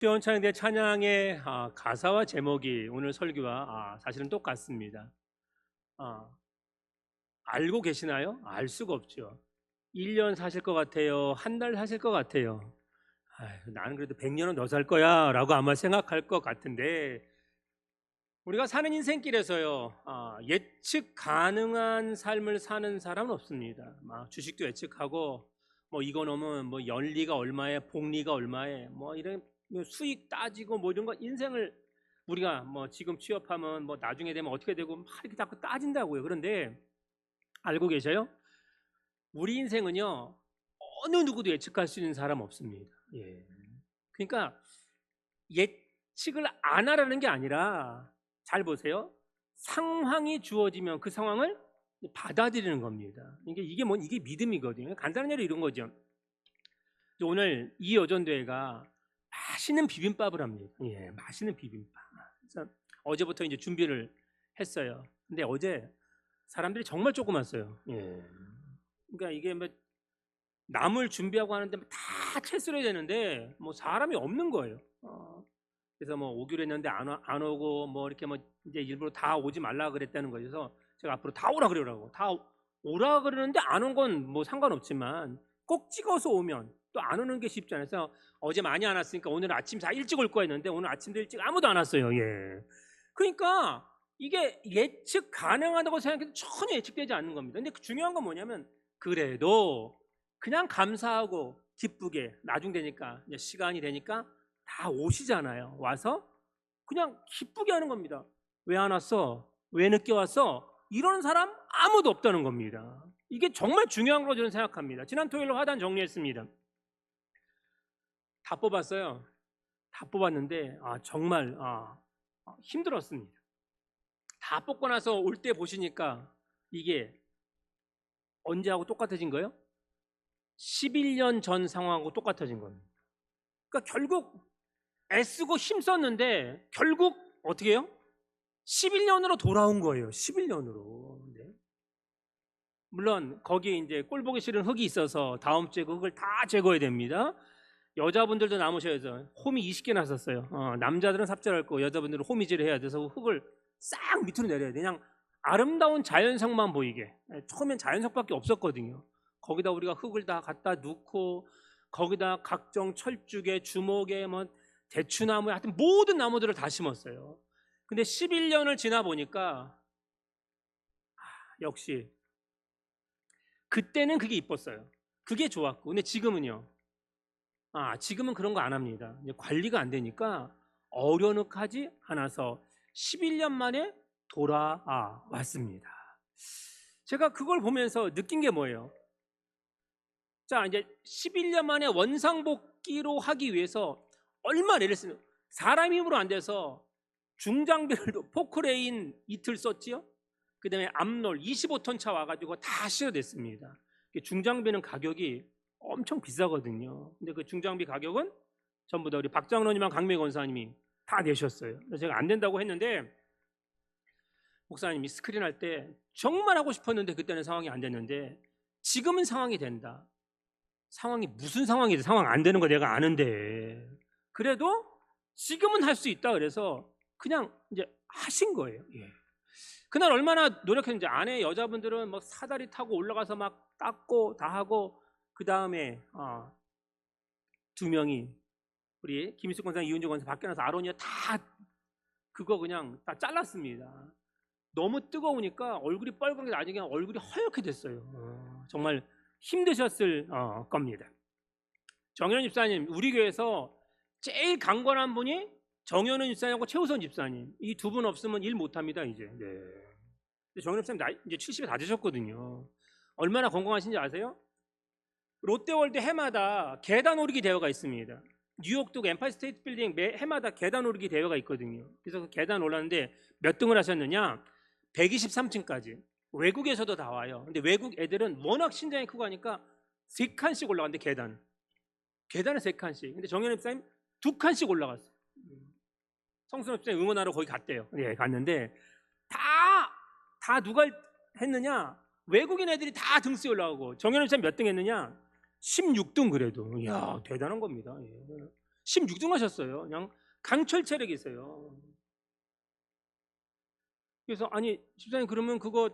수요 찬양대 찬양의 가사와 제목이 오늘 설교와 사실은 똑같습니다. 아, 알고 계시나요? 알 수가 없죠. 1년 사실 것 같아요. 한 달 사실 것 같아요. 아휴, 나는 그래도 100년은 더 살 거야 라고 아마 생각할 것 같은데, 우리가 사는 인생길에서요, 예측 가능한 삶을 사는 사람은 없습니다. 막 주식도 예측하고, 뭐 이거 넣으면 뭐 연리가 얼마에, 복리가 얼마에, 뭐 이런 수익 따지고 뭐 이런 거 인생을 우리가 뭐 지금 취업하면 뭐 나중에 되면 어떻게 되고 막 이렇게 자꾸 따진다고요. 그런데 알고 계셔요? 우리 인생은요, 어느 누구도 예측할 수 있는 사람 없습니다. 예. 그러니까 예측을 안 하라는 게 아니라, 잘 보세요. 상황이 주어지면 그 상황을 받아들이는 겁니다. 이게 믿음이거든요. 간단한 예로 이런 거죠. 오늘 이 여전대회가 맛있는 비빔밥을 합니다. 예, 맛있는 비빔밥. 그래서 어제부터 이제 준비를 했어요. 근데 어제 사람들이 정말 조금 왔어요. 예. 그러니까 이게 뭐 남을 준비하고 하는데 다 채썰어야 되는데 뭐 사람이 없는 거예요. 그래서 뭐 오기로 했는데 안 오고, 뭐 이렇게 뭐 이제 일부러 다 오지 말라 그랬다는 거예요. 그래서 제가 앞으로 다 오라 그러라고. 다 오라 그러는데 안 온 건 뭐 상관없지만 꼭 찍어서 오면 또 안 오는 게 쉽지 않아서, 어제 많이 안 왔으니까 오늘 아침 다 일찍 올 거야 했는데 오늘 아침도 일찍 아무도 안 왔어요. 예. 그러니까 이게 예측 가능하다고 생각해도 전혀 예측되지 않는 겁니다. 근데 중요한 건 뭐냐면, 그래도 그냥 감사하고 기쁘게 나중 되니까, 이제 시간이 되니까 다 오시잖아요. 와서 그냥 기쁘게 하는 겁니다. 왜 안 왔어? 왜 늦게 왔어? 이런 사람 아무도 없다는 겁니다. 이게 정말 중요한 거로 저는 생각합니다. 지난 토요일로 화단 정리했습니다. 다 뽑았어요. 다 뽑았는데 정말 힘들었습니다. 다 뽑고 나서 올 때 보시니까 이게 언제하고 똑같아진 거예요? 11년 전 상황하고 똑같아진 겁니다. 그러니까 결국 애쓰고 힘썼는데 결국 어떻게 해요? 11년으로 돌아온 거예요. 11년으로. 네. 물론 거기에 이제 꼴 보기 싫은 흙이 있어서 다음 주에 그 흙을 다 제거해야 됩니다. 여자분들도 남으셔야죠. 홈이 20개 났었어요. 남자들은 삽질할 거, 여자분들은 호미질을 해야 돼서 흙을 싹 밑으로 내려야 돼. 그냥 아름다운 자연석만 보이게. 처음엔 자연석밖에 없었거든요. 거기다 우리가 흙을 다 갖다 놓고, 거기다 각종 철쭉에, 주목에, 뭐 대추나무, 하여튼 모든 나무들을 다 심었어요. 근데 11년을 지나 보니까 역시 그때는 그게 이뻤어요. 그게 좋았고. 근데 지금은요. 지금은 그런 거 안 합니다. 이제 관리가 안 되니까 어려운하지 않아서 11년 만에 돌아왔습니다. 제가 그걸 보면서 느낀 게 뭐예요? 자, 이제 11년 만에 원상복귀로 하기 위해서 얼마나 애를 쓰는, 사람 힘으로 안 돼서 중장비를 포크레인 이틀 썼지요. 그 다음에 암롤 25톤 차 와가지고 다 실어댔습니다. 중장비는 가격이 엄청 비싸거든요. 근데 그 중장비 가격은 전부 다 우리 박장로님과 강매 권사님이 다 내셨어요. 그래서 제가 안 된다고 했는데, 목사님이 스크린 할 때 정말 하고 싶었는데 그때는 상황이 안 됐는데, 지금은 상황이 된다. 상황이 무슨 상황이든 상황 안 되는 거 내가 아는데 그래도 지금은 할 수 있다. 그래서 그냥 이제 하신 거예요. 예. 그날 얼마나 노력했는지, 아내 여자분들은 뭐 사다리 타고 올라가서 막 닦고 다 하고, 그 다음에 두 명이 우리 김일숙 권사, 이은주 권사 밖에 나서 아론이요 다 그거 그냥 다 잘랐습니다. 너무 뜨거우니까 얼굴이 빨갛게, 나중에 얼굴이 허옇게 됐어요. 정말 힘드셨을 겁니다. 정현 집사님, 우리 교회에서 제일 강건한 분이 정현은 집사님하고 최우선 집사님, 이 두 분 없으면 일 못합니다 이제. 네. 정현 집사님 나이 이제 70이 다 되셨거든요. 얼마나 건강하신지 아세요? 롯데월드 해마다 계단 오르기 대회가 있습니다. 뉴욕도 엠파이어 스테이트 빌딩 매 해마다 계단 오르기 대회가 있거든요. 그래서 그 계단 올랐는데 몇 등을 하셨느냐? 123층까지. 외국에서도 다 와요. 근데 외국 애들은 워낙 신장이 크고 하니까 3칸씩 올라갔는데, 계단을 3칸씩. 근데 정현 집사님 2칸씩 올라갔어요. 성순 집사님 응원하러 거기 갔대요. 예, 갔는데 다 누가 했느냐? 외국인 애들이 다 등수에 올라가고, 정현 집사님 몇 등 했느냐? 16등. 그래도 이야, 대단한 겁니다. 예. 16등 하셨어요. 그냥 강철 체력이 있어요. 그래서 아니 집사님 그러면 그거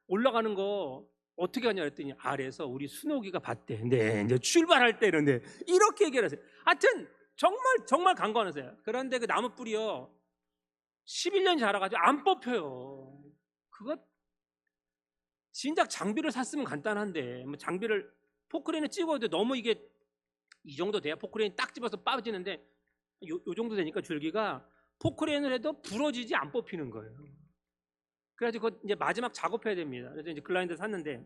올라가는 거 어떻게 하냐 그랬더니 아래에서 우리 순옥이가 봤대. 네, 이제 출발할 때는 이렇게 얘기를 하세요. 하여튼 정말 강건하세요. 그런데 그 나무 뿌리요 11년 자라가지고 안 뽑혀요. 그거 진작 장비를 샀으면 간단한데 뭐 장비를 포크레인에 찍어도 너무 이게 이 정도 돼야 포크레인 딱 집어서 빠지는데 요 정도 되니까 줄기가 포크레인을 해도 부러지지 안 뽑히는 거예요. 그래가지고 이제 마지막 작업해야 됩니다. 그래서 이제 글라인더 샀는데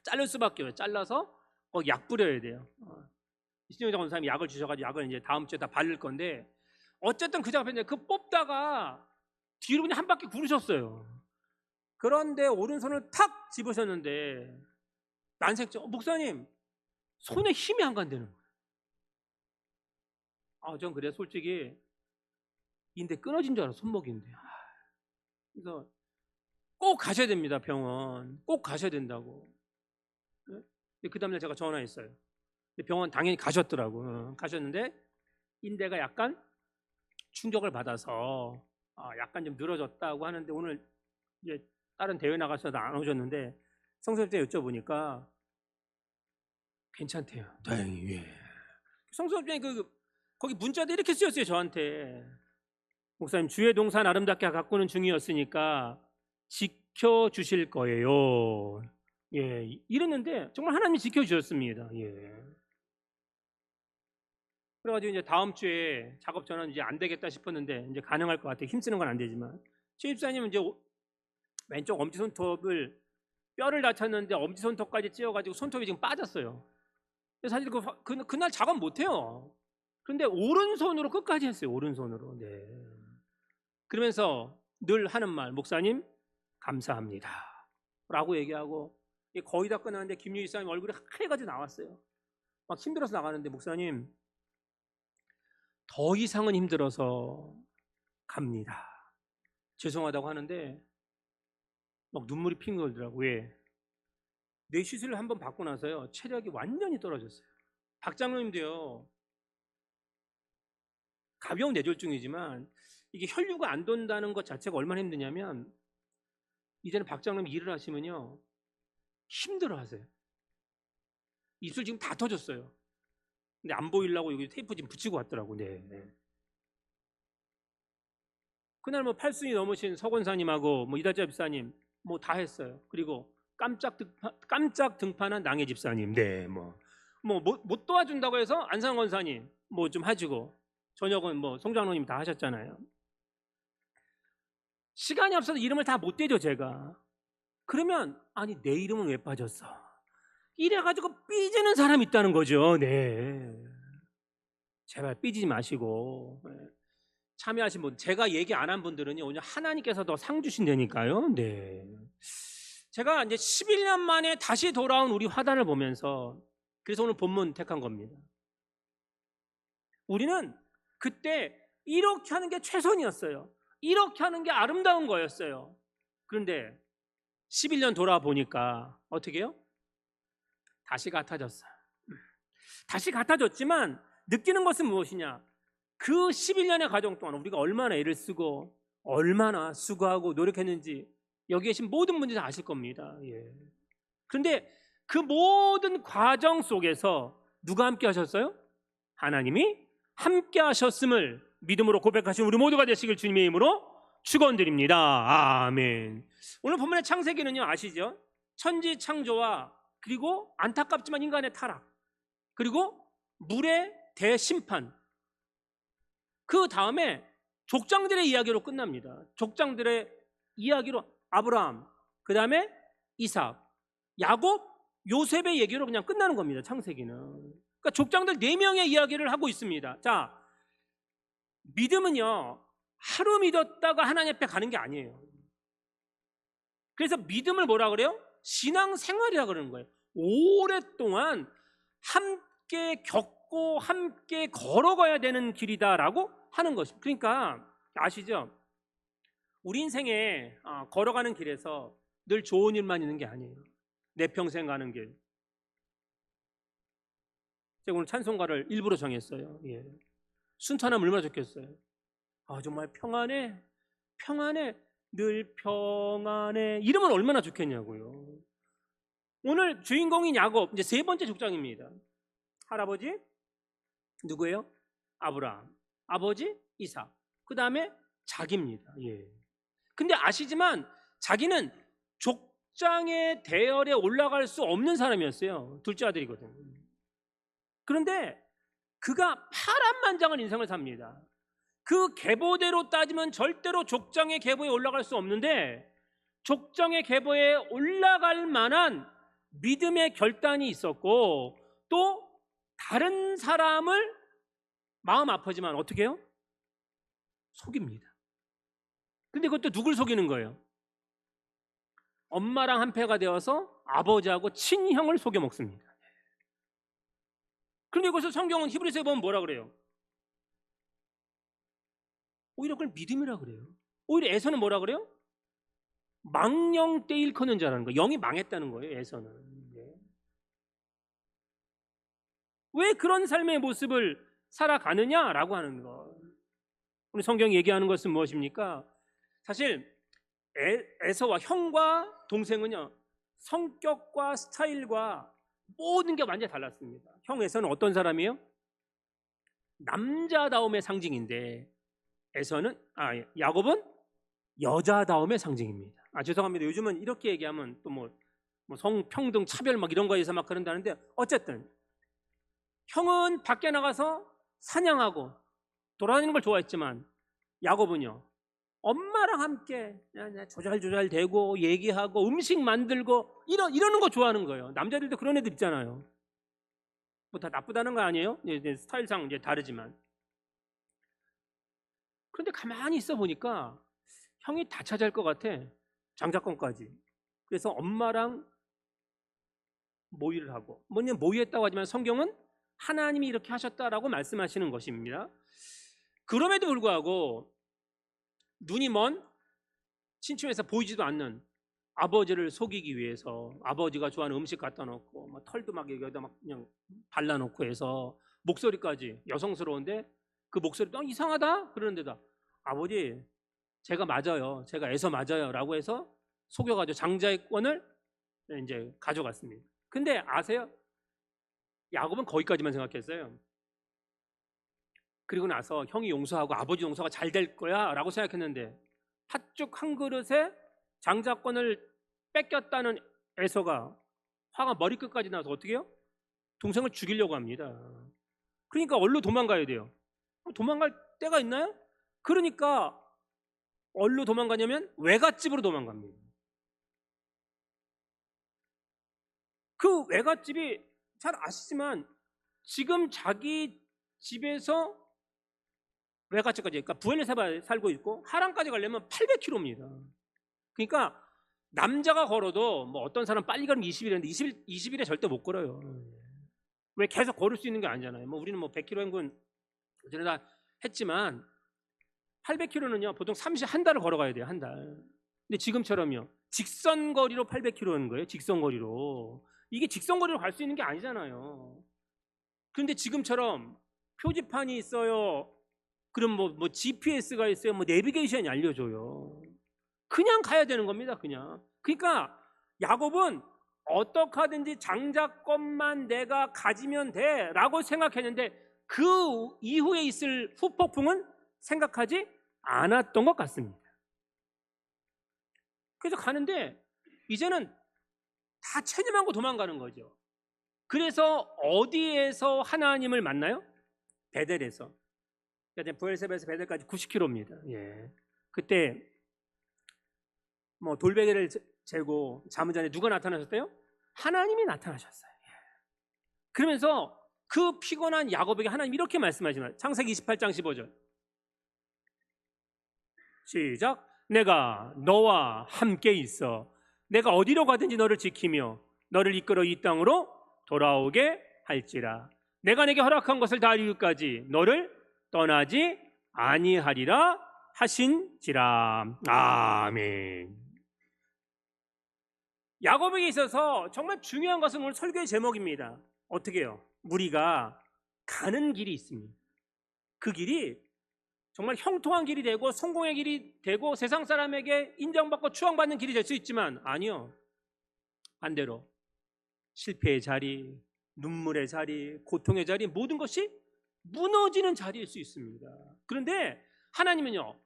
자를 수밖에 없어요. 잘라서 거기 약 뿌려야 돼요. 신영장 원사님이 약을 주셔가지고 약을 이제 다음 주에 다 바를 건데 어쨌든 그 작업했는데 그 뽑다가 뒤로 그냥 한 바퀴 구르셨어요. 그런데 오른손을 탁 집으셨는데 난색죠. 목사님 손에 힘이 안 간다는 거예요. 전 그래 솔직히 인대 끊어진 줄 알아. 손목인데. 그래서 꼭 가셔야 됩니다. 병원 꼭 가셔야 된다고. 그 다음날 제가 전화했어요. 병원 당연히 가셨더라고. 가셨는데 인대가 약간 충격을 받아서 약간 좀 늘어졌다고 하는데 오늘 이제 다른 대회 나가셔서 안 오셨는데 성수협장에 여쭤보니까 괜찮대요. 다행히. 예. 성수협장이 거기 문자도 이렇게 쓰였어요. 저한테 목사님 주의 동산 아름답게 가꾸는 중이었으니까 지켜주실 거예요. 예, 이랬는데 정말 하나님이 지켜주셨습니다. 예. 그래가지고 이제 다음 주에 작업 전환 이제 안 되겠다 싶었는데 이제 가능할 것 같아요. 힘쓰는 건 안 되지만 최 집사님은 이제 왼쪽 엄지손톱을 뼈를 다쳤는데 엄지손톱까지 찧어가지고 손톱이 지금 빠졌어요. 사실 그날 작업 못 해요. 그런데 오른손으로 끝까지 했어요. 오른손으로. 네. 그러면서 늘 하는 말, 목사님 감사합니다 라고 얘기하고 거의 다 끝났는데 김유희 사님 얼굴이 하얘가지고 나왔어요. 막 힘들어서 나가는데 목사님 더 이상은 힘들어서 갑니다. 죄송하다고 하는데 막 눈물이 핑 돌더라고요. 왜? 뇌 시술을 한번 받고 나서요 체력이 완전히 떨어졌어요. 박장로님도요 가벼운 뇌졸중이지만 이게 혈류가 안 돈다는 것 자체가 얼마나 힘드냐면 이제는 박장로님 일을 하시면요 힘들어하세요. 입술 지금 다 터졌어요. 근데 안 보이려고 여기 테이프 지금 붙이고 왔더라고. 네. 그날 뭐 8순위 넘으신 서권사님하고 뭐 이다자 집사님 뭐 다 했어요. 그리고 깜짝 등판한 낭의 집사님, 네, 못 도와준다고 해서 안상 권사님 뭐 좀 해주고 저녁은 뭐 송장로님 다 하셨잖아요. 시간이 없어서 이름을 다 못 대죠 제가. 그러면 아니 내 이름은 왜 빠졌어? 이래가지고 삐지는 사람이 있다는 거죠. 네, 제발 삐지지 마시고. 참여하신 분, 제가 얘기 안 한 분들은요 오늘 하나님께서 더 상 주신다니까요. 네. 제가 이제 11년 만에 다시 돌아온 우리 화단을 보면서 그래서 오늘 본문 택한 겁니다. 우리는 그때 이렇게 하는 게 최선이었어요. 이렇게 하는 게 아름다운 거였어요. 그런데 11년 돌아보니까 어떻게 해요? 다시 같아졌어요. 다시 같아졌지만 느끼는 것은 무엇이냐? 그 11년의 과정 동안 우리가 얼마나 애를 쓰고 얼마나 수고하고 노력했는지 여기 계신 모든 분들이 다 아실 겁니다. 예. 그런데 그 모든 과정 속에서 누가 함께 하셨어요? 하나님이 함께 하셨음을 믿음으로 고백하신 우리 모두가 되시길 주님의 이름으로 축원드립니다. 아멘. 오늘 본문의 창세기는요 아시죠? 천지 창조와 그리고 안타깝지만 인간의 타락 그리고 물의 대심판 그 다음에 족장들의 이야기로 끝납니다. 족장들의 이야기로 아브라함, 그 다음에 이삭, 야곱, 요셉의 얘기로 그냥 끝나는 겁니다. 창세기는. 그러니까 족장들 4명의 이야기를 하고 있습니다. 자, 믿음은요 하루 믿었다가 하나님 앞에 가는 게 아니에요. 그래서 믿음을 뭐라 그래요? 신앙생활이라 그러는 거예요. 오랫동안 함께 겪고 함께 걸어가야 되는 길이다라고 하는 것입니다. 그러니까 아시죠? 우리 인생에 걸어가는 길에서 늘 좋은 일만 있는 게 아니에요. 내 평생 가는 길. 제가 오늘 찬송가를 일부러 정했어요. 예. 순탄하면 얼마나 좋겠어요. 아, 정말 평안해, 평안해, 늘 평안해, 이러면 얼마나 좋겠냐고요. 오늘 주인공인 야곱, 이제 세 번째 족장입니다. 할아버지 누구예요? 아브라함, 아버지 이삭, 그 다음에 자기입니다. 예. 근데 아시지만 자기는 족장의 대열에 올라갈 수 없는 사람이었어요. 둘째 아들이거든요. 그런데 그가 파란만장한 인생을 삽니다. 그 계보대로 따지면 절대로 족장의 계보에 올라갈 수 없는데 족장의 계보에 올라갈 만한 믿음의 결단이 있었고, 또 다른 사람을 마음 아프지만 어떻게 해요? 속입니다. 근데 그것도 누굴 속이는 거예요? 엄마랑 한패가 되어서 아버지하고 친형을 속여 먹습니다. 그런데 그것을 성경은 히브리서에 보면 뭐라 그래요? 오히려 그걸 믿음이라 그래요. 오히려 에서는 뭐라 그래요? 망령 때 일컫는 자라는 거예요. 영이 망했다는 거예요, 에서는. 왜 그런 삶의 모습을 살아가느냐라고 하는 거. 우리 성경이 얘기하는 것은 무엇입니까? 사실 에서와 형과 동생은요, 성격과 스타일과 모든 게 완전히 달랐습니다. 형 에서는 어떤 사람이에요? 남자다움의 상징인데 야곱은 여자다움의 상징입니다. 죄송합니다. 요즘은 이렇게 얘기하면 또 뭐 성평등 차별 막 이런 거에서 막 그런다는데, 어쨌든 형은 밖에 나가서 사냥하고 돌아다니는 걸 좋아했지만 야곱은요, 엄마랑 함께 조잘조잘 대고 얘기하고 음식 만들고 이러는 거 좋아하는 거예요. 남자들도 그런 애들 있잖아요. 뭐 다 나쁘다는 거 아니에요? 이제 스타일상 이제 다르지만. 그런데 가만히 있어 보니까 형이 다 차지할 것 같아. 장자권까지. 그래서 엄마랑 모의를 하고, 뭐냐 모의했다고 하지만 성경은 하나님이 이렇게 하셨다라고 말씀하시는 것입니다. 그럼에도 불구하고 눈이 먼 친척에서 보이지도 않는 아버지를 속이기 위해서 아버지가 좋아하는 음식 갖다 놓고 막 털도 막 여기다 막 그냥 발라놓고 해서 목소리까지 여성스러운데 그 목소리도 이상하다 그러는데다 아버지 제가 맞아요, 제가 에서 맞아요 라고 해서 속여가지고 장자권을 이제 가져갔습니다. 근데 아세요? 야곱은 거기까지만 생각했어요. 그리고 나서 형이 용서하고 아버지 용서가 잘 될 거야 라고 생각했는데 팥죽 한 그릇에 장자권을 뺏겼다는 에서가 화가 머리끝까지 나서 어떻게 해요? 동생을 죽이려고 합니다. 그러니까 어디로 도망가야 돼요? 도망갈 데가 있나요? 그러니까 어디로 도망가냐면 외갓집으로 도망갑니다. 그 외갓집이 잘 아시지만 지금 자기 집에서 외갓집까지, 그러니까 부엘세바에 살고 있고 하란까지 가려면 800km입니다. 그러니까 남자가 걸어도 뭐 어떤 사람 빨리 가면 20일인데 20일에 절대 못 걸어요. 왜 계속 걸을 수 있는 게 아니잖아요. 뭐 우리는 뭐 100km 행군 전에 다 했지만 800km는요 보통 한 달을 걸어가야 돼요. 한 달. 근데 지금처럼요 직선 거리로 800km인 거예요. 직선 거리로. 이게 직선 거리로 갈 수 있는 게 아니잖아요. 그런데 지금처럼 표지판이 있어요. 그럼 뭐 GPS가 있어요. 뭐 내비게이션이 알려줘요. 그냥 가야 되는 겁니다. 그냥. 그러니까 야곱은 어떻게 하든지 장자권만 내가 가지면 돼 라고 생각했는데 그 이후에 있을 후폭풍은 생각하지 않았던 것 같습니다. 그래서 가는데 이제는 다 체념하고 도망가는 거죠. 그래서 어디에서 하나님을 만나요? 베델에서. 그러니까 부엘세바에서 베델까지 90km입니다. 예. 그때 뭐 돌베개를 재고 자문 전에 누가 나타나셨대요? 하나님이 나타나셨어요. 예. 그러면서 그 피곤한 야곱에게 하나님 이렇게 말씀하시면 창세기 28장 15절 시작. 내가 너와 함께 있어 내가 어디로 가든지 너를 지키며 너를 이끌어 이 땅으로 돌아오게 할지라. 내가 내게 허락한 것을 다 이루기까지 너를 떠나지 아니하리라 하신지라. 아멘. 야곱에게 있어서 정말 중요한 것은 오늘 설교의 제목입니다. 어떻게 해요? 우리가 가는 길이 있습니다. 그 길이 정말 형통한 길이 되고 성공의 길이 되고 세상 사람에게 인정받고 추앙받는 길이 될 수 있지만, 아니요, 반대로 실패의 자리, 눈물의 자리, 고통의 자리, 모든 것이 무너지는 자리일 수 있습니다. 그런데 하나님은요,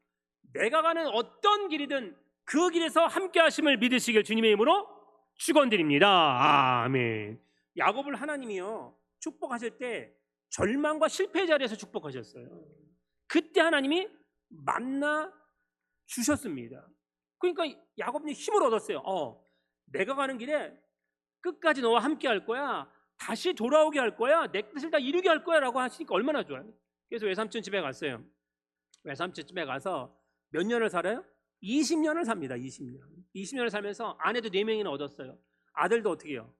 내가 가는 어떤 길이든 그 길에서 함께 하심을 믿으시길 주님의 이름으로 축원드립니다. 아멘. 야곱을 하나님이요, 축복하실 때 절망과 실패의 자리에서 축복하셨어요. 그때 하나님이 만나 주셨습니다. 그러니까 야곱이 힘을 얻었어요. 내가 가는 길에 끝까지 너와 함께 할 거야, 다시 돌아오게 할 거야, 내 뜻을 다 이루게 할 거야 라고 하시니까 얼마나 좋아요. 그래서 외삼촌 집에 갔어요. 외삼촌 집에 가서 몇 년을 살아요? 20년을 삽니다. 20년을 살면서 아내도 4명이나 얻었어요. 아들도 어떻게 해요?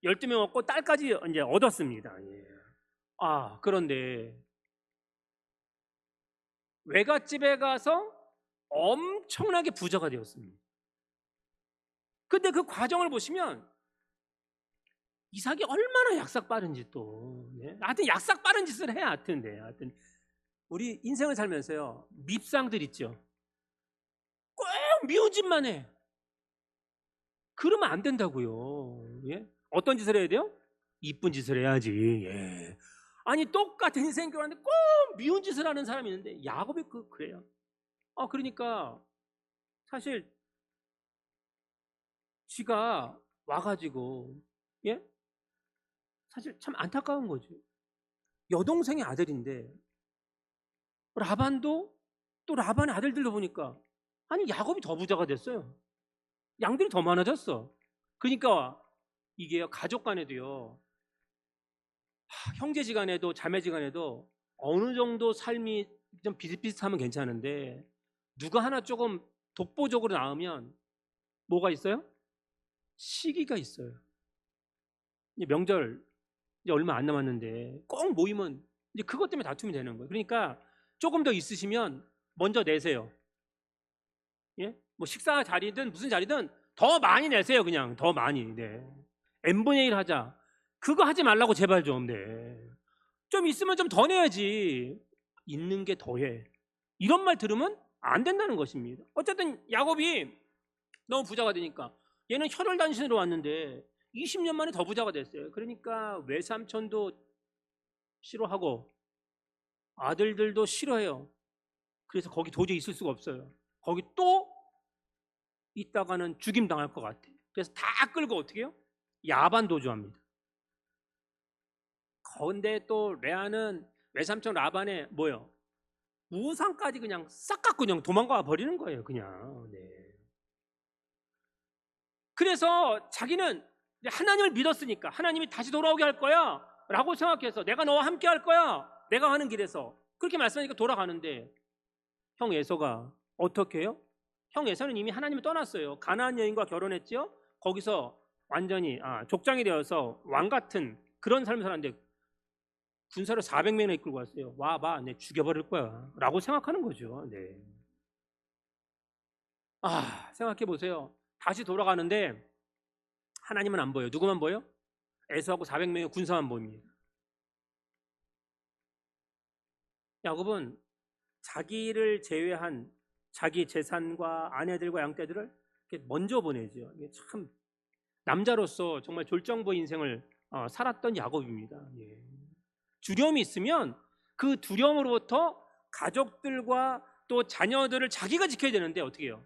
12명 얻고 딸까지 이제 얻었습니다. 예. 그런데 외갓집에 가서 엄청나게 부자가 되었습니다. 근데 그 과정을 보시면 이삭이 얼마나 약삭 빠른지 또, 하여튼 약삭 빠른 짓을 해. 하여튼 우리 인생을 살면서요, 밉상들 있죠. 꼭 미운 짓만 해. 그러면 안 된다고요. 예? 어떤 짓을 해야 돼요? 이쁜 짓을 해야지. 예. 아니, 똑같은 인생 교환인데 꼭 미운 짓을 하는 사람이 있는데 야곱이 그래요. 그러니까 사실 지가 와가지고, 예? 사실 참 안타까운 거죠. 여동생의 아들인데 라반도 또 라반의 아들들도 보니까, 아니, 야곱이 더 부자가 됐어요. 양들이 더 많아졌어. 그러니까 이게요, 가족 간에도요, 형제지간에도 자매지간에도 어느 정도 삶이 좀 비슷비슷하면 괜찮은데, 누가 하나 조금 독보적으로 나오면 뭐가 있어요? 시기가 있어요. 이제 명절 이제 얼마 안 남았는데 꼭 모이면 이제 그것 때문에 다툼이 되는 거예요. 그러니까 조금 더 있으시면 먼저 내세요. 예? 뭐 식사 자리든 무슨 자리든 더 많이 내세요. 그냥 더 많이. 네. n분의 1 하자. 그거 하지 말라고 제발 좀. 네. 좀 있으면 좀 더 내야지. 있는 게 더해. 이런 말 들으면 안 된다는 것입니다. 어쨌든 야곱이 너무 부자가 되니까 얘는 혈혈단신으로 왔는데 20년 만에 더 부자가 됐어요. 그러니까 외삼촌도 싫어하고 아들들도 싫어해요. 그래서 거기 도저히 있을 수가 없어요. 거기 또 있다가는 죽임 당할 것 같아. 그래서 다 끌고 어떻게 해요? 야반 도주합니다. 그런데 또 레아는 외삼촌 라반에 뭐요? 우상까지 그냥 싹 갖고 그냥 도망가 버리는 거예요. 그냥. 네. 그래서 자기는 하나님을 믿었으니까 하나님이 다시 돌아오게 할 거야 라고 생각해서 내가 너와 함께 할 거야, 내가 가는 길에서, 그렇게 말씀하니까 돌아가는데 형 에서가 어떻게 해요? 형 에서는 이미 하나님을 떠났어요. 가나안 여인과 결혼했죠. 거기서 완전히 족장이 되어서 왕 같은 그런 삶을 살았는데 군사를 400명이나 이끌고 왔어요. 와봐, 내 죽여버릴 거야 라고 생각하는 거죠. 네. 생각해 보세요. 다시 돌아가는데 하나님은 안 보여요. 누구만 보여? 에서하고 400명의 군사만 보입니다. 야곱은 자기를 제외한 자기 재산과 아내들과 양떼들을 먼저 보내죠. 이게 참 남자로서 정말 졸정보 인생을 살았던 야곱입니다. 예. 두려움이 있으면 그 두려움으로부터 가족들과 또 자녀들을 자기가 지켜야 되는데 어떻게 해요?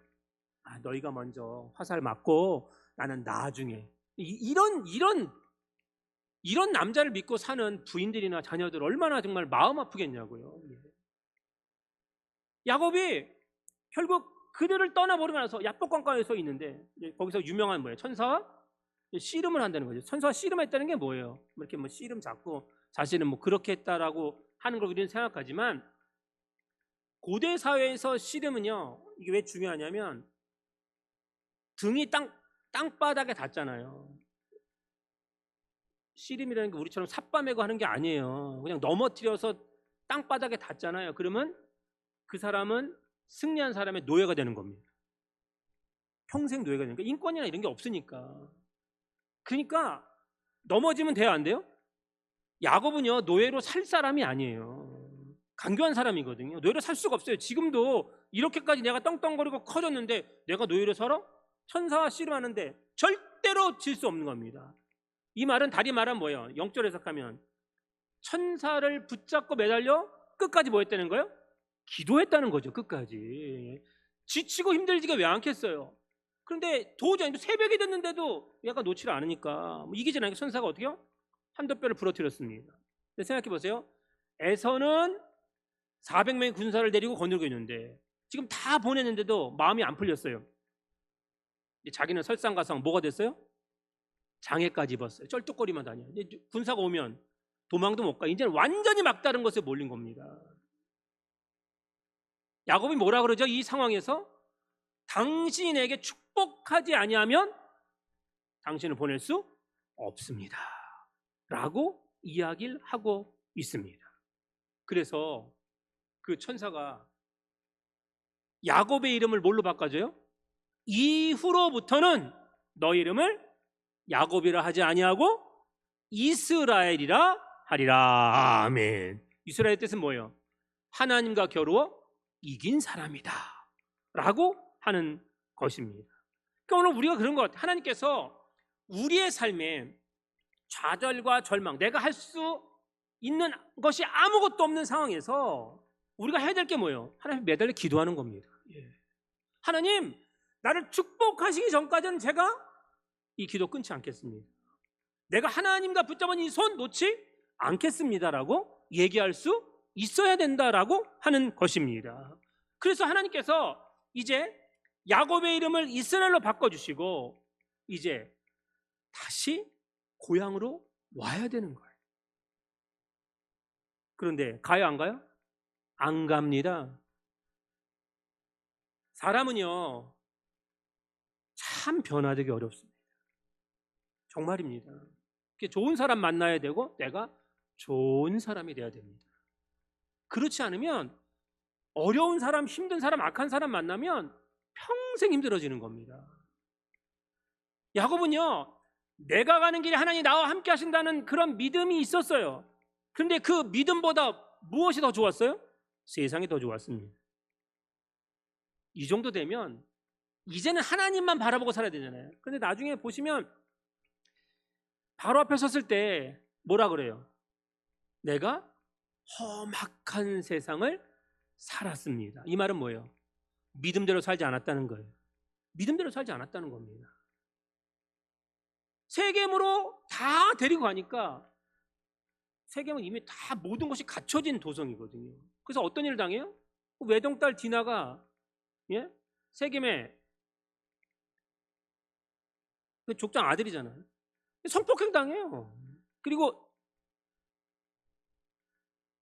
너희가 먼저 화살 맞고 나는 나중에. 이런 남자를 믿고 사는 부인들이나 자녀들 얼마나 정말 마음 아프겠냐고요. 야곱이 결국 그들을 떠나버리고 나서 야복강가에 서 있는데 거기서 유명한 뭐예요? 천사와 씨름을 한다는 거죠. 천사와 씨름했다는 게 뭐예요? 이렇게 뭐 씨름 잡고 자신은 뭐 그렇게 했다라고 하는 걸 우리는 생각하지만, 고대 사회에서 씨름은요, 이게 왜 중요하냐면 등이 땅바닥에 닿잖아요. 씨름이라는 게 우리처럼 삿바 메고 하는 게 아니에요. 그냥 넘어뜨려서 땅바닥에 닿잖아요. 그러면 그 사람은 승리한 사람의 노예가 되는 겁니다. 평생 노예가 되니까. 인권이나 이런 게 없으니까. 그러니까 넘어지면 돼요, 안 돼요? 야곱은요, 노예로 살 사람이 아니에요. 간교한 사람이거든요. 노예로 살 수가 없어요. 지금도 이렇게까지 내가 떵떵거리고 커졌는데 내가 노예로 살아? 천사와 씨름하는데 절대로 질 수 없는 겁니다. 이 말은 다리 말은 뭐예요? 영절 해석하면 천사를 붙잡고 매달려 끝까지 뭐 했다는 거예요? 기도했다는 거죠. 끝까지. 지치고 힘들지가 왜 않겠어요? 그런데 도저히 새벽이 됐는데도 약간 놓지를 않으니까 이기지 않으니까 천사가 어떻게 해요? 한도 뼈를 부러뜨렸습니다. 생각해 보세요. 에서는 400명의 군사를 데리고 거느리고 있는데 지금 다 보냈는데도 마음이 안 풀렸어요. 자기는 설상가상 뭐가 됐어요? 장애까지 입었어요. 쩔뚝거리만 다녀. 군사가 오면 도망도 못 가. 이제는 완전히 막다른 것에 몰린 겁니다. 야곱이 뭐라 그러죠? 이 상황에서 당신에게 축복하지 아니하면 당신을 보낼 수 없습니다 라고 이야기를 하고 있습니다. 그래서 그 천사가 야곱의 이름을 뭘로 바꿔줘요? 이후로부터는 너 이름을 야곱이라 하지 아니하고 이스라엘이라 하리라. 아멘. 이스라엘 뜻은 뭐예요? 하나님과 겨루어 이긴 사람이다 라고 하는 것입니다. 그러니까 오늘 우리가 그런 것 같아요. 하나님께서 우리의 삶에 좌절과 절망, 내가 할 수 있는 것이 아무것도 없는 상황에서 우리가 해야 될 게 뭐예요? 하나님 매달려 기도하는 겁니다. 하나님, 나를 축복하시기 전까지는 제가 이 기도 끊지 않겠습니다. 내가 하나님과 붙잡은 이 손 놓지 않겠습니다라고 얘기할 수 있어야 된다라고 하는 것입니다. 그래서 하나님께서 이제 야곱의 이름을 이스라엘로 바꿔주시고 이제 다시 고향으로 와야 되는 거예요. 그런데 가요 안 가요? 안 갑니다. 사람은요 참 변화되기 어렵습니다. 정말입니다. 좋은 사람 만나야 되고 내가 좋은 사람이 돼야 됩니다. 그렇지 않으면 어려운 사람, 힘든 사람, 악한 사람 만나면 평생 힘들어지는 겁니다. 야곱은요 내가 가는 길에 하나님이 나와 함께 하신다는 그런 믿음이 있었어요. 그런데 그 믿음보다 무엇이 더 좋았어요? 세상이 더 좋았습니다. 이 정도 되면 이제는 하나님만 바라보고 살아야 되잖아요. 그런데 나중에 보시면 바로 앞에 섰을 때 뭐라 그래요? 내가 험악한 세상을 살았습니다. 이 말은 뭐예요? 믿음대로 살지 않았다는 거예요. 믿음대로 살지 않았다는 겁니다. 세겜으로 다 데리고 가니까 세겜은 이미 다 모든 것이 갖춰진 도성이거든요. 그래서 어떤 일을 당해요? 외동딸 디나가 세겜의 족장 아들이잖아요. 성폭행 당해요. 그리고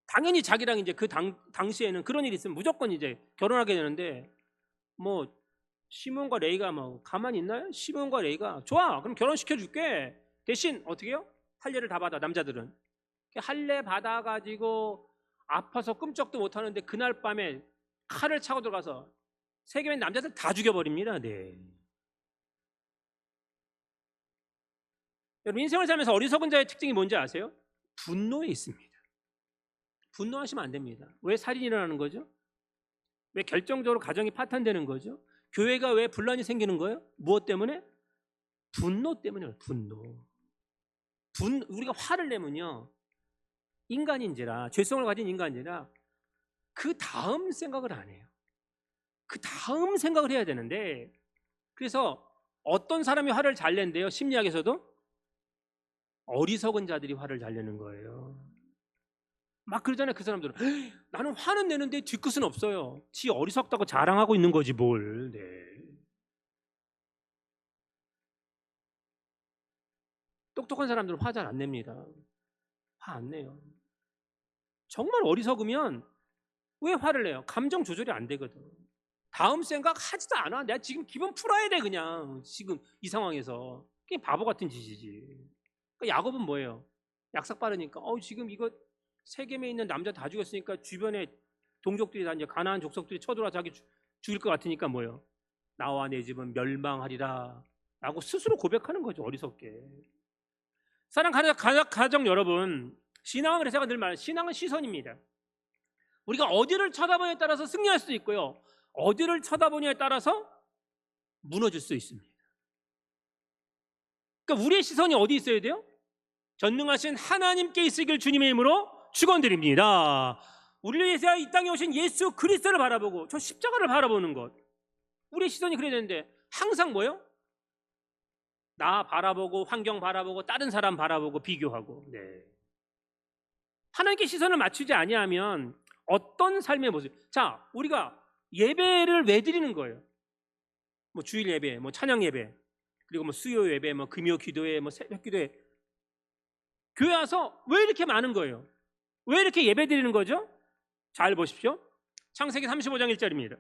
당연히 자기랑 이제 그 당시에는 그런 일이 있으면 무조건 이제 결혼하게 되는데 뭐 시몬과 레이가 뭐 가만히 있나요? 시몬과 레이가 좋아 그럼 결혼시켜 줄게. 대신 어떻게 해요? 할례를 다 받아. 남자들은 할례 받아가지고 아파서 끔찍도 못하는데 그날 밤에 칼을 차고 들어가서 세겜의 남자들 다 죽여버립니다. 네. 여러분 인생을 살면서 어리석은 자의 특징이 뭔지 아세요? 분노에 있습니다. 분노하시면 안 됩니다. 왜 살인이 일어나는 거죠? 왜 결정적으로 가정이 파탄되는 거죠? 교회가 왜 분란이 생기는 거예요? 무엇 때문에? 분노 때문이에요. 분노. 우리가 화를 내면요 인간인지라 죄성을 가진 인간인지라 그 다음 생각을 안 해요. 그 다음 생각을 해야 되는데 그래서 어떤 사람이 화를 잘 낸대요? 심리학에서도 어리석은 자들이 화를 잘 내는 거예요. 막 그러잖아요. 그 사람들은 나는 화는 내는데 뒤끝은 없어요. 지 어리석다고 자랑하고 있는 거지 뭘. 네. 똑똑한 사람들은 화 잘 안 냅니다. 화 안 내요. 정말 어리석으면 왜 화를 내요? 감정 조절이 안 되거든. 다음 생각 하지도 않아. 내가 지금 기분 풀어야 돼 그냥. 지금 이 상황에서. 그게 바보 같은 짓이지. 그러니까 야곱은 뭐예요? 약삭 빠르니까 지금 이거 세겜에 있는 남자 다 죽였으니까 주변에 동족들이 다 이제 가나안 족속들이 쳐들어와 자기 죽일 것 같으니까 뭐예요? 나와 내 집은 멸망하리라 라고 스스로 고백하는 거죠. 어리석게. 사랑 가정 여러분, 신앙은 제가 늘 말해요. 신앙은 시선입니다. 우리가 어디를 쳐다보냐에 따라서 승리할 수도 있고요, 어디를 쳐다보냐에 따라서 무너질 수 있습니다. 그러니까 우리의 시선이 어디 있어야 돼요? 전능하신 하나님께 있으길 주님의 이름으로 축원드립니다. 우리를 위해서 이 땅에 오신 예수 그리스도를 바라보고 저 십자가를 바라보는 것, 우리의 시선이 그래야 되는데 항상 뭐예요? 나 바라보고 환경 바라보고 다른 사람 바라보고 비교하고. 네. 하나님께 시선을 맞추지 아니하면 어떤 삶의 모습, 자, 우리가 예배를 왜 드리는 거예요? 뭐 주일 예배, 뭐 찬양 예배, 그리고 뭐 수요 예배, 뭐 금요 기도회, 뭐 새벽 기도회, 교회 와서 왜 이렇게 많은 거예요? 왜 이렇게 예배 드리는 거죠? 잘 보십시오. 창세기 35장 1절입니다.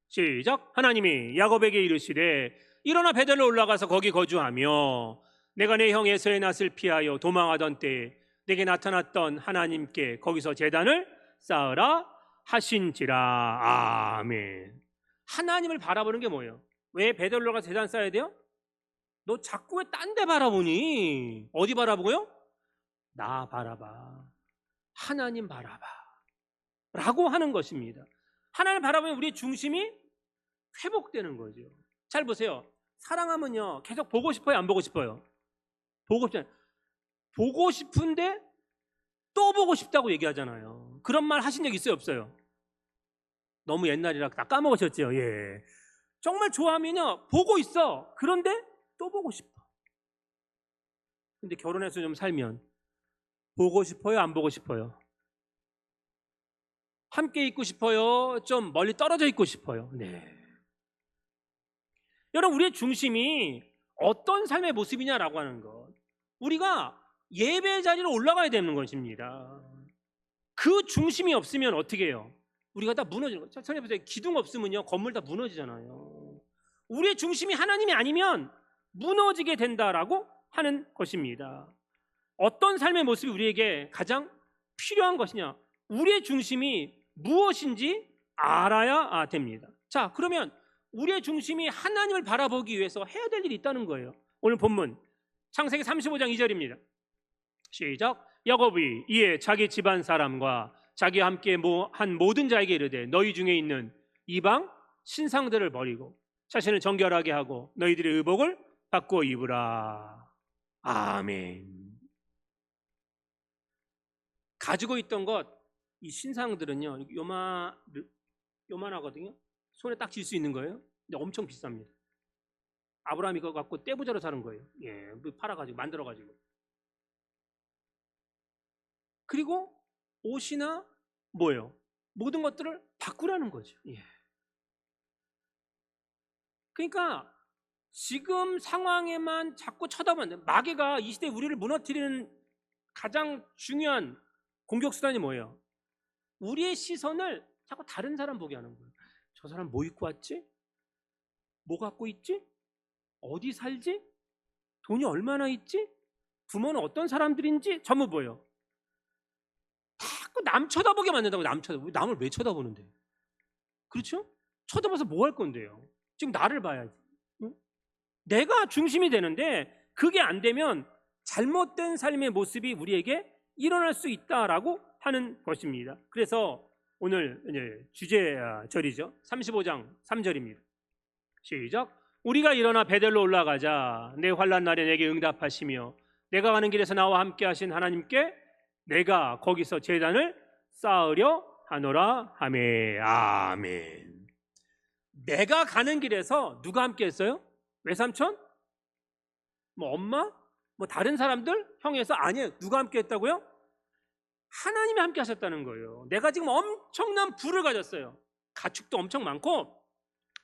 시작. 하나님이 야곱에게 이르시되 일어나 베델로 올라가서 거기 거주하며 내가 내 형 에서의 낯을 피하여 도망하던 때에 내게 나타났던 하나님께 거기서 제단을 쌓으라 하신지라. 아멘. 하나님을 바라보는 게 뭐예요? 왜 베델로 가서 제단 쌓아야 돼요? 너 자꾸 왜 딴 데 바라보니? 어디 바라보고요? 나 바라봐, 하나님 바라봐 라고 하는 것입니다. 하나님을 바라보면 우리의 중심이 회복되는 거죠. 잘 보세요. 사랑하면요 계속 보고 싶어요, 안 보고 싶어요? 보고 싶잖아요. 보고 싶은데 또 보고 싶다고 얘기하잖아요. 그런 말 하신 적 있어요, 없어요? 너무 옛날이라 다 까먹으셨죠? 예. 정말 좋아하면요 보고 있어. 그런데 또 보고 싶어. 근데 결혼해서 좀 살면 보고 싶어요, 안 보고 싶어요? 함께 있고 싶어요, 좀 멀리 떨어져 있고 싶어요? 네. 여러분, 우리의 중심이 어떤 삶의 모습이냐라고 하는 것, 우리가 예배 자리로 올라가야 되는 것입니다. 그 중심이 없으면 어떻게 해요? 우리가 다 무너지는 거예요. 전에 보세요. 기둥 없으면요 건물 다 무너지잖아요. 우리의 중심이 하나님이 아니면 무너지게 된다라고 하는 것입니다. 어떤 삶의 모습이 우리에게 가장 필요한 것이냐, 우리의 중심이 무엇인지 알아야 됩니다. 자, 그러면 우리의 중심이 하나님을 바라보기 위해서 해야 될 일이 있다는 거예요. 오늘 본문 창세기 35장 2절입니다. 시작. 야곱이 이에 자기 집안 사람과 자기와 함께 한 모든 자에게 이르되 너희 중에 있는 이방 신상들을 버리고 자신을 정결하게 하고 너희들의 의복을 바꾸어 입으라. 아멘. 가지고 있던 것, 이 신상들은요 요만하거든요. 손에 딱 쥘 수 있는 거예요. 근데 엄청 비쌉니다. 아브라함이 그거 갖고 떼부자로 사는 거예요. 예, 팔아가지고 만들어가지고. 그리고 옷이나 뭐예요? 모든 것들을 바꾸라는 거죠. 예. 그러니까 지금 상황에만 자꾸 쳐다보면, 마귀가 이 시대에 우리를 무너뜨리는 가장 중요한 공격수단이 뭐예요? 우리의 시선을 자꾸 다른 사람 보게 하는 거예요. 저 사람 뭐 입고 왔지? 뭐 갖고 있지? 어디 살지? 돈이 얼마나 있지? 부모는 어떤 사람들인지 전부 뭐예요? 자꾸 남 쳐다보게 만든다고. 남을 왜 쳐다보는데? 그렇죠? 쳐다봐서 뭐 할 건데요? 지금 나를 봐야지. 응? 내가 중심이 되는데 그게 안 되면 잘못된 삶의 모습이 우리에게 일어날 수 있다라고 하는 것입니다. 그래서 오늘 이제 주제절이죠. 35장 3절입니다. 시작. 우리가 일어나 베델로 올라가자. 내 환난 날에 내게 응답하시며 내가 가는 길에서 나와 함께 하신 하나님께 내가 거기서 제단을 쌓으려 하노라 하매. 아멘. 내가 가는 길에서 누가 함께 했어요? 외삼촌? 뭐 엄마? 뭐 다른 사람들? 형에서? 아니에요. 누가 함께 했다고요? 하나님이 함께 하셨다는 거예요. 내가 지금 엄청난 부를 가졌어요. 가축도 엄청 많고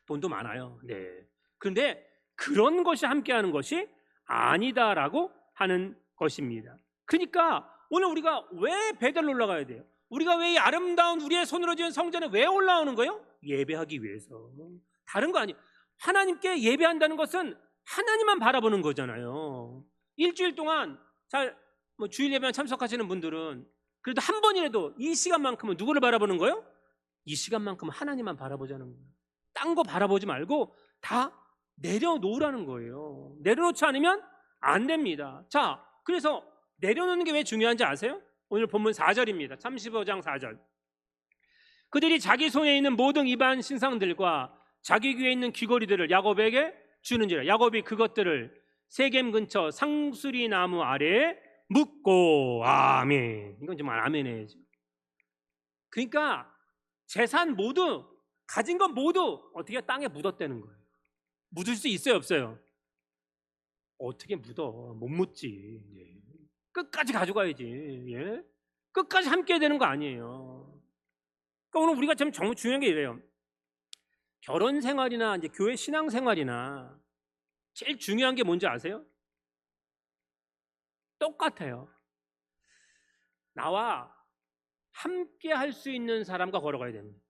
돈도 많아요. 네. 그런데 그런 것이 함께하는 것이 아니다라고 하는 것입니다. 그러니까 오늘 우리가 왜 베델로 올라가야 돼요? 우리가 왜 이 아름다운 우리의 손으로 지은 성전에 왜 올라오는 거예요? 예배하기 위해서. 다른 거 아니에요. 하나님께 예배한다는 것은 하나님만 바라보는 거잖아요. 일주일 동안 주일 예배에 참석하시는 분들은 그래도 한 번이라도 이 시간만큼은 누구를 바라보는 거예요? 이 시간만큼은 하나님만 바라보자는 거예요. 딴 거 바라보지 말고 다 내려놓으라는 거예요. 내려놓지 않으면 안 됩니다. 자, 그래서 내려놓는 게 왜 중요한지 아세요? 오늘 본문 4절입니다. 35장 4절. 그들이 자기 손에 있는 모든 이방 신상들과 자기 귀에 있는 귀걸이들을 야곱에게 주는지라. 야곱이 그것들을 세겜 근처 상수리 나무 아래에 묻고. 아멘. 이건 정말 아멘 해야죠. 그러니까 재산 모두, 가진 것 모두 어떻게 땅에 묻었다는 거예요. 묻을 수 있어요, 없어요? 어떻게 묻어? 못 묻지. 예. 끝까지 가져가야지. 예? 끝까지 함께 되는 거 아니에요. 그러니까 오늘 우리가 참 정말 중요한 게 이래요. 결혼 생활이나 이제 교회 신앙 생활이나 제일 중요한 게 뭔지 아세요? 똑같아요. 나와 함께 할 수 있는 사람과 걸어가야 됩니다.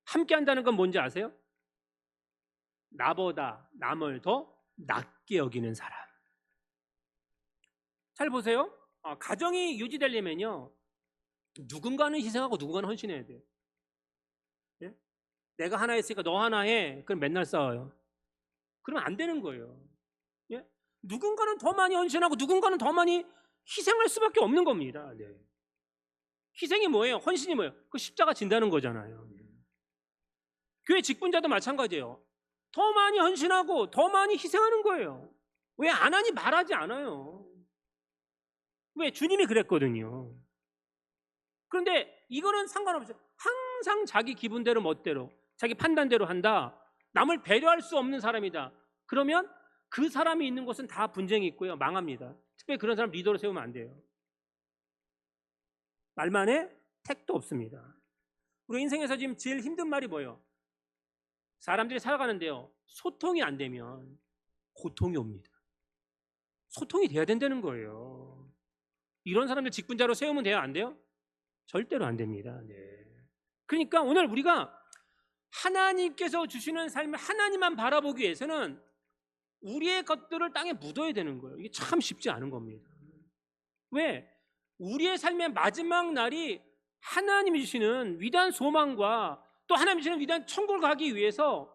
함께 한다는 건 뭔지 아세요? 나보다 남을 더 낮게 여기는 사람. 잘 보세요. 가정이 유지되려면요, 누군가는 희생하고 누군가는 헌신해야 돼요. 예? 내가 하나 했으니까 너 하나 해. 그럼 맨날 싸워요. 그러면 안 되는 거예요. 예? 누군가는 더 많이 헌신하고 누군가는 더 많이 희생할 수밖에 없는 겁니다. 네. 희생이 뭐예요? 헌신이 뭐예요? 그 십자가 진다는 거잖아요. 교회 직분자도 마찬가지예요. 더 많이 헌신하고 더 많이 희생하는 거예요. 왜 안 하니 말하지 않아요. 왜? 주님이 그랬거든요. 그런데 이거는 상관없어요. 항상 자기 기분대로 멋대로 자기 판단대로 한다. 남을 배려할 수 없는 사람이다. 그러면 그 사람이 있는 곳은 다 분쟁이 있고요, 망합니다. 특별히 그런 사람 리더로 세우면 안 돼요. 말만 해? 택도 없습니다. 우리 인생에서 지금 제일 힘든 말이 뭐예요? 사람들이 살아가는데요, 소통이 안 되면 고통이 옵니다. 소통이 돼야 된다는 거예요. 이런 사람들 직분자로 세우면 돼요, 안 돼요? 절대로 안 됩니다. 네. 그러니까 오늘 우리가 하나님께서 주시는 삶을 하나님만 바라보기 위해서는 우리의 것들을 땅에 묻어야 되는 거예요. 이게 참 쉽지 않은 겁니다. 왜? 우리의 삶의 마지막 날이 하나님이 주시는 위대한 소망과 또 하나님이 주시는 위대한 천국을 가기 위해서,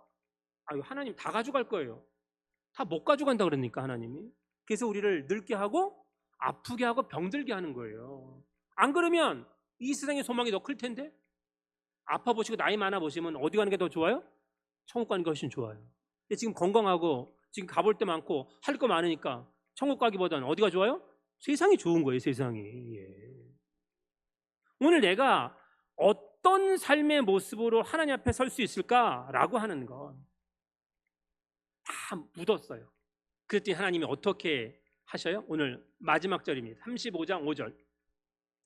하나님 다 가져갈 거예요. 다 못 가져간다 그러니까 하나님이. 그래서 우리를 늙게 하고 아프게 하고 병들게 하는 거예요. 안 그러면 이 세상의 소망이 더 클 텐데. 아파 보시고 나이 많아 보시면 어디 가는 게 더 좋아요? 천국 가는 게 훨씬 좋아요. 근데 지금 건강하고 지금 가볼 데 많고 할 거 많으니까 천국 가기보다는 어디가 좋아요? 세상이 좋은 거예요, 세상이. 예. 오늘 내가 어떤 삶의 모습으로 하나님 앞에 설 수 있을까라고 하는 건 다 묻었어요. 그랬더니 하나님이 어떻게 하셔요? 오늘 마지막 절입니다. 35장 5절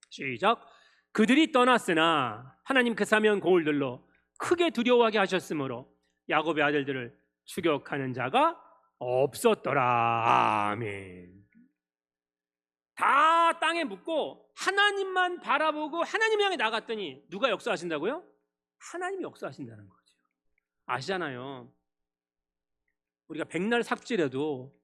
시작. 그들이 떠났으나 하나님 그 사면 거울들로 크게 두려워하게 하셨으므로 야곱의 아들들을 추격하는 자가 없었더라. 아멘. 다 땅에 묻고 하나님만 바라보고 하나님 향해 나갔더니 누가 역사하신다고요? 하나님이 역사하신다는 거죠. 아시잖아요. 우리가 백날 삽질해도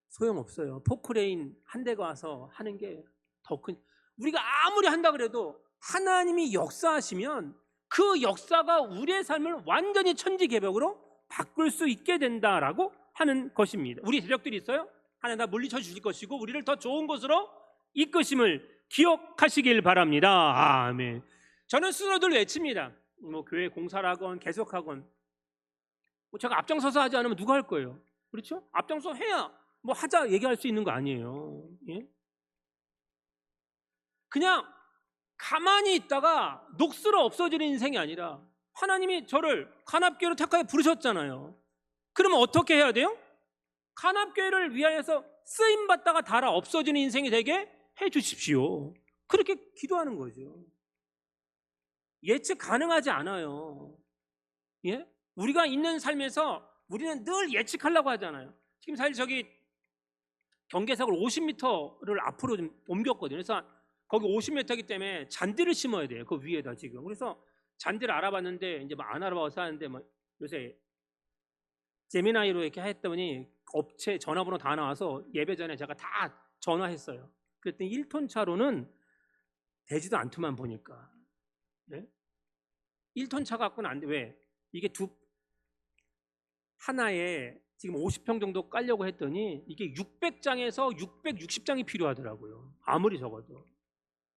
소용없어요. 포크레인 한 대가 와서 하는 게 더 큰. 우리가 아무리 한다 그래도 하나님이 역사하시면 그 역사가 우리의 삶을 완전히 천지개벽으로 바꿀 수 있게 된다라고 하는 것입니다. 우리 대적들이 있어요? 하나님 다 물리쳐 주실 것이고 우리를 더 좋은 곳으로 이끄심을 기억하시길 바랍니다. 아멘. 저는 스스로들 외칩니다. 교회 공사를 하건 계속하건 제가 앞장서서 하지 않으면 누가 할 거예요? 그렇죠? 앞장서 해야 하자 얘기할 수 있는 거 아니에요. 예? 그냥 가만히 있다가 녹슬어 없어지는 인생이 아니라 하나님이 저를 간합교회로 택하여 부르셨잖아요. 그러면 어떻게 해야 돼요? 간합교회를 위하여서 쓰임받다가 달아 없어지는 인생이 되게 해주십시오. 그렇게 기도하는 거죠. 예측 가능하지 않아요. 예? 우리가 있는 삶에서 우리는 늘 예측하려고 하잖아요. 지금 사실 저기 경계석을 50m를 앞으로 좀 옮겼거든요. 그래서 거기 50m이기 때문에 잔디를 심어야 돼요. 그 위에다 지금. 그래서 잔디를 알아봤는데 이제 안 알아봐서 하는데 요새 제미나이로 이렇게 했더니 업체 전화번호 다 나와서 예배 전에 제가 다 전화했어요. 그랬더니 1톤 차로는 되지도 않더만 보니까. 네? 1톤 차 갖고는 안 돼. 왜? 이게 하나에 지금 50평 정도 깔려고 했더니 이게 600장에서 660장이 필요하더라고요. 아무리 적어도.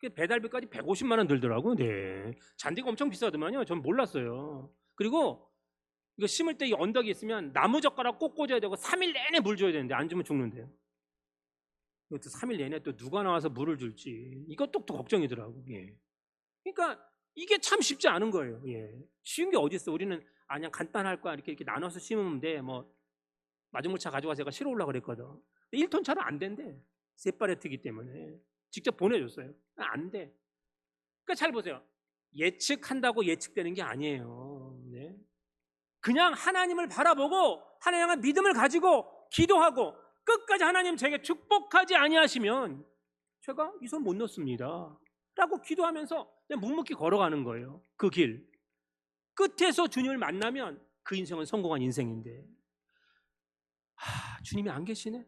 배달비까지 150만 원 들더라고요. 네. 잔디가 엄청 비싸더만요. 전 몰랐어요. 그리고 이거 심을 때 이 언덕이 있으면 나무젓가락 꼭 꽂아야 되고 3일 내내 물 줘야 되는데 안 주면 죽는데요. 이것도 3일 내내 또 누가 나와서 물을 줄지 이것도 또 걱정이더라고요. 예. 그러니까 이게 참 쉽지 않은 거예요. 예. 쉬운 게 어디 있어? 우리는 그냥 간단할 거야. 이렇게 나눠서 심으면 돼. 뭐 마중물차 가져가서 제가 실어 올라 그랬거든. 1톤 차로 안 된대. 세파레트기 때문에 직접 보내줬어요. 안 돼. 그러니까 잘 보세요. 예측한다고 예측되는 게 아니에요. 네. 그냥 하나님을 바라보고 하나님의 믿음을 가지고 기도하고 끝까지 하나님 제게 축복하지 아니하시면 제가 이 손 못 놓습니다 라고 기도하면서 그냥 묵묵히 걸어가는 거예요. 그 길 끝에서 주님을 만나면 그 인생은 성공한 인생인데 주님이 안 계시네?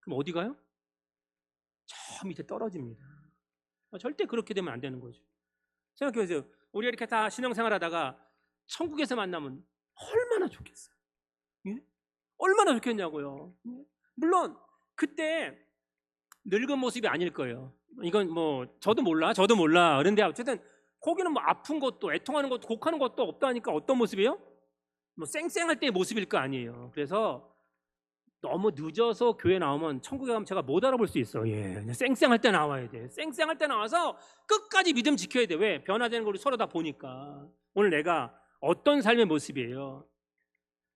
그럼 어디 가요? 저 밑에 떨어집니다. 절대 그렇게 되면 안 되는 거죠. 생각해보세요. 우리가 이렇게 다 신앙생활 하다가 천국에서 만나면 얼마나 좋겠어요. 예? 얼마나 좋겠냐고요. 물론 그때 늙은 모습이 아닐 거예요. 이건 뭐 저도 몰라 그런데 어쨌든 거기는 뭐 아픈 것도 애통하는 것도 곡하는 것도 없다니까 어떤 모습이에요? 뭐 쌩쌩할 때의 모습일 거 아니에요. 그래서 너무 늦어서 교회 나오면 천국에 가면 제가 못 알아볼 수 있어. 예, 그냥 쌩쌩할 때 나와야 돼. 쌩쌩할 때 나와서 끝까지 믿음 지켜야 돼. 왜? 변화되는 걸 서로 다 보니까. 오늘 내가 어떤 삶의 모습이에요?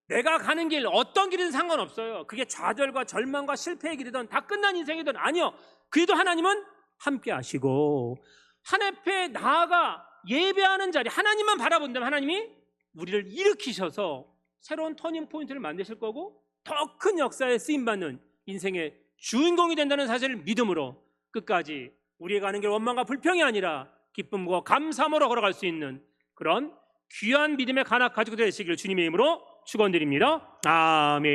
내가 가는 길 어떤 길이든 상관없어요. 그게 좌절과 절망과 실패의 길이든 다 끝난 인생이든 아니요. 그래도 하나님은 함께 하시고 하나님 앞에 나아가 예배하는 자리 하나님만 바라본다면 하나님이 우리를 일으키셔서 새로운 터닝 포인트를 만드실 거고 더 큰 역사에 쓰임받는 인생의 주인공이 된다는 사실을 믿음으로 끝까지 우리가 가는 길 원망과 불평이 아니라 기쁨과 감사함으로 걸어갈 수 있는 그런 귀한 믿음의 간악 가지고 되시기를 주님의 이름으로 축원드립니다. 아멘.